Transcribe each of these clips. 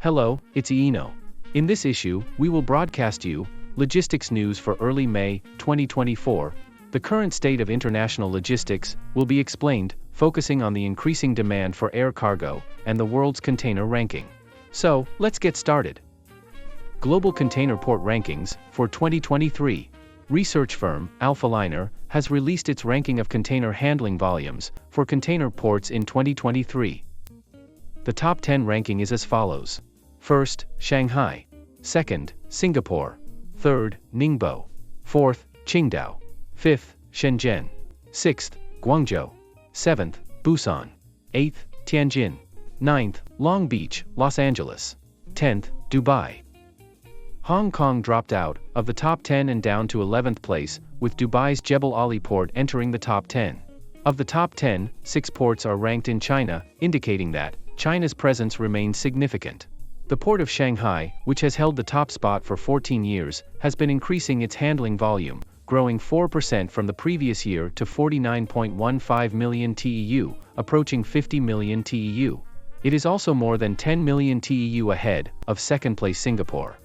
Hello, it's Iino. In this issue, we will broadcast you logistics news for early May 2024. The current state of international logistics will be explained, focusing on the increasing demand for air cargo and the world's container ranking. So, let's get started. Global Container Port Rankings for 2023. Research firm Alphaliner has released its ranking of container handling volumes for container ports in 2023. The top 10 ranking is as follows. First, Shanghai. Second, Singapore. Third, Ningbo. Fourth, Qingdao. Fifth, Shenzhen. Sixth, Guangzhou. Seventh, Busan. Eighth, Tianjin. Ninth, Long Beach, Los Angeles. 10th, Dubai. Hong Kong dropped out of the top 10 and down to 11th place, with Dubai's Jebel Ali port entering the top 10. Of the top 10, 6 ports are ranked in China, indicating that China's presence remains significant. The port of Shanghai, which has held the top spot for 14 years, has been increasing its handling volume, growing 4% from the previous year to 49.15 million TEU, approaching 50 million TEU. It is also more than 10 million TEU ahead of second-place Singapore.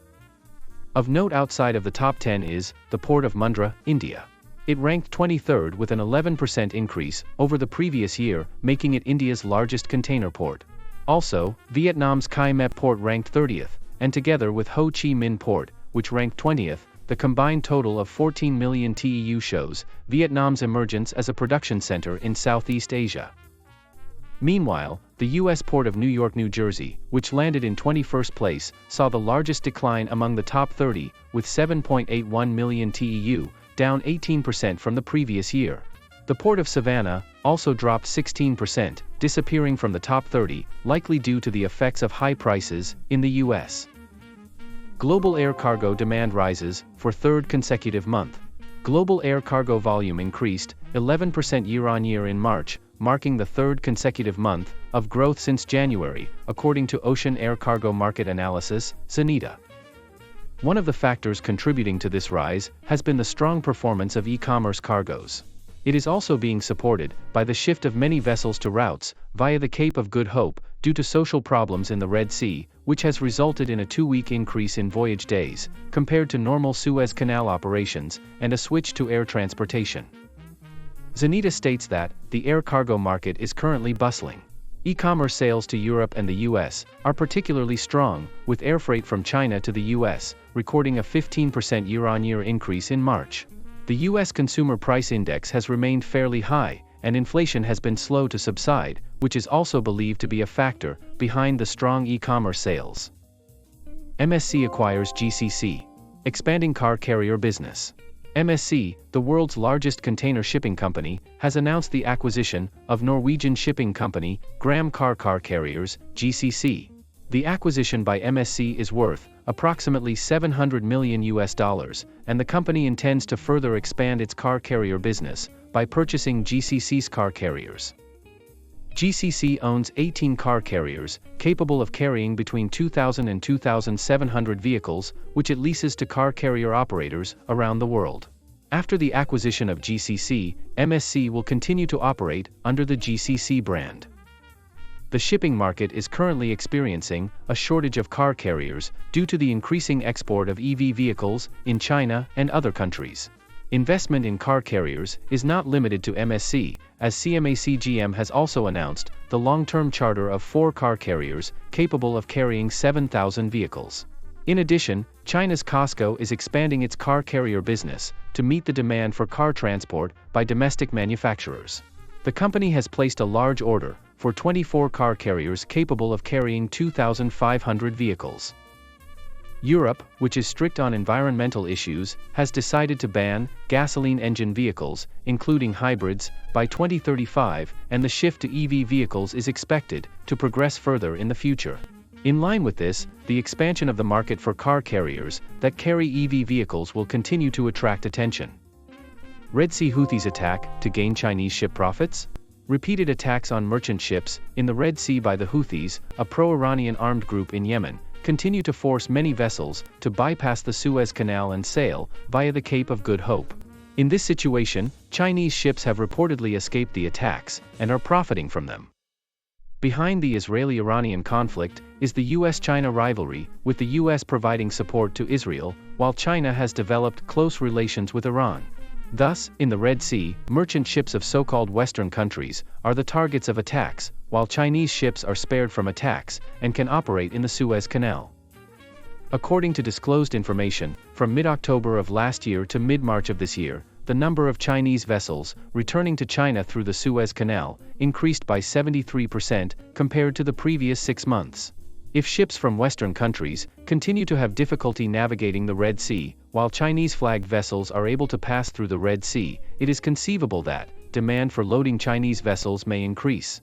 Of note outside of the top 10 is the port of Mundra, India. It ranked 23rd with an 11% increase over the previous year, making it India's largest container port. Also, Vietnam's Khai Mep port ranked 30th, and together with Ho Chi Minh port, which ranked 20th, the combined total of 14 million TEU shows Vietnam's emergence as a production center in Southeast Asia. Meanwhile, the U.S. port of New York, New Jersey, which landed in 21st place, saw the largest decline among the top 30, with 7.81 million TEU, down 18% from the previous year. The port of Savannah also dropped 16%, disappearing from the top 30, likely due to the effects of high prices in the U.S. Global air cargo demand rises for third consecutive month. Global air cargo volume increased 11% year-on-year in March, marking the third consecutive month of growth since January, according to Ocean Air Cargo Market Analysis, XANITA. One of the factors contributing to this rise has been the strong performance of e-commerce cargoes. It is also being supported by the shift of many vessels to routes via the Cape of Good Hope due to social problems in the Red Sea, which has resulted in a 2-week increase in voyage days compared to normal Suez Canal operations and a switch to air transportation. XANITA states that the air cargo market is currently bustling. E-commerce sales to Europe and the US are particularly strong, with air freight from China to the US recording a 15% year-on-year increase in March. The US Consumer Price Index has remained fairly high, and inflation has been slow to subside, which is also believed to be a factor behind the strong e-commerce sales. MSC acquires GCC. Expanding car carrier business. MSC, the world's largest container shipping company, has announced the acquisition of Norwegian shipping company Gram Car Carriers, GCC. The acquisition by MSC is worth approximately $700 million, and the company intends to further expand its car carrier business by purchasing GCC's car carriers. GCC owns 18 car carriers, capable of carrying between 2,000 and 2,700 vehicles, which it leases to car carrier operators around the world. After the acquisition of GCC, MSC will continue to operate under the GCC brand. The shipping market is currently experiencing a shortage of car carriers due to the increasing export of EV vehicles in China and other countries. Investment in car carriers is not limited to MSC, as CMA-CGM has also announced the long-term charter of 4 car carriers capable of carrying 7,000 vehicles. In addition, China's COSCO is expanding its car carrier business to meet the demand for car transport by domestic manufacturers. The company has placed a large order for 24 car carriers capable of carrying 2,500 vehicles. Europe, which is strict on environmental issues, has decided to ban gasoline engine vehicles, including hybrids, by 2035, and the shift to EV vehicles is expected to progress further in the future. In line with this, the expansion of the market for car carriers that carry EV vehicles will continue to attract attention. Red Sea Houthis attack to gain Chinese ship profits? Repeated attacks on merchant ships in the Red Sea by the Houthis, a pro-Iranian armed group in Yemen, continue to force many vessels to bypass the Suez Canal and sail via the Cape of Good Hope. In this situation, Chinese ships have reportedly escaped the attacks and are profiting from them. Behind the Israeli-Iranian conflict is the US-China rivalry, with the US providing support to Israel, while China has developed close relations with Iran. Thus, in the Red Sea, merchant ships of so-called Western countries are the targets of attacks, while Chinese ships are spared from attacks and can operate in the Suez Canal. According to disclosed information, from mid-October of last year to mid-March of this year, the number of Chinese vessels returning to China through the Suez Canal increased by 73% compared to the previous 6 months. If ships from Western countries continue to have difficulty navigating the Red Sea, while Chinese-flagged vessels are able to pass through the Red Sea, it is conceivable that demand for loading Chinese vessels may increase.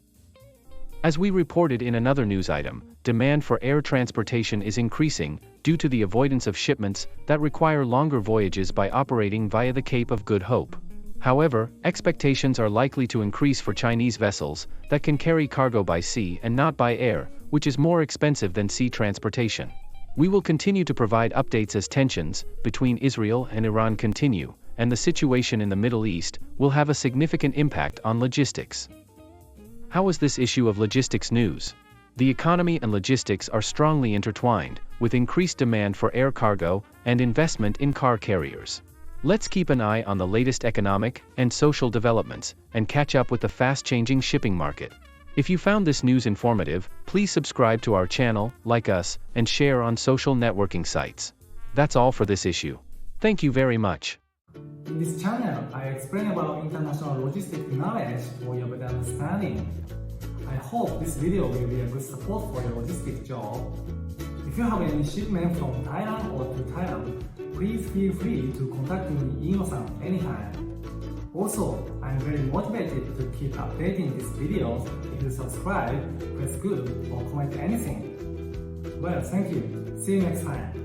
As we reported in another news item, demand for air transportation is increasing due to the avoidance of shipments that require longer voyages by operating via the Cape of Good Hope. However, expectations are likely to increase for Chinese vessels that can carry cargo by sea and not by air, which is more expensive than sea transportation. We will continue to provide updates as tensions between Israel and Iran continue, and the situation in the Middle East will have a significant impact on logistics. How is this issue of logistics news? The economy and logistics are strongly intertwined, with increased demand for air cargo and investment in car carriers. Let's keep an eye on the latest economic and social developments and catch up with the fast-changing shipping market. If you found this news informative, please subscribe to our channel, like us, and share on social networking sites. That's all for this issue. Thank you very much. In this channel, I explain about international logistics knowledge for your better understanding. I hope this video will be a good support for your logistics job. If you have any shipment from Thailand or to Thailand, please feel free to contact me Iino-san anytime. Also, I'm very motivated to keep updating these videos. If you subscribe, press good or comment anything. Well, thank you. See you next time.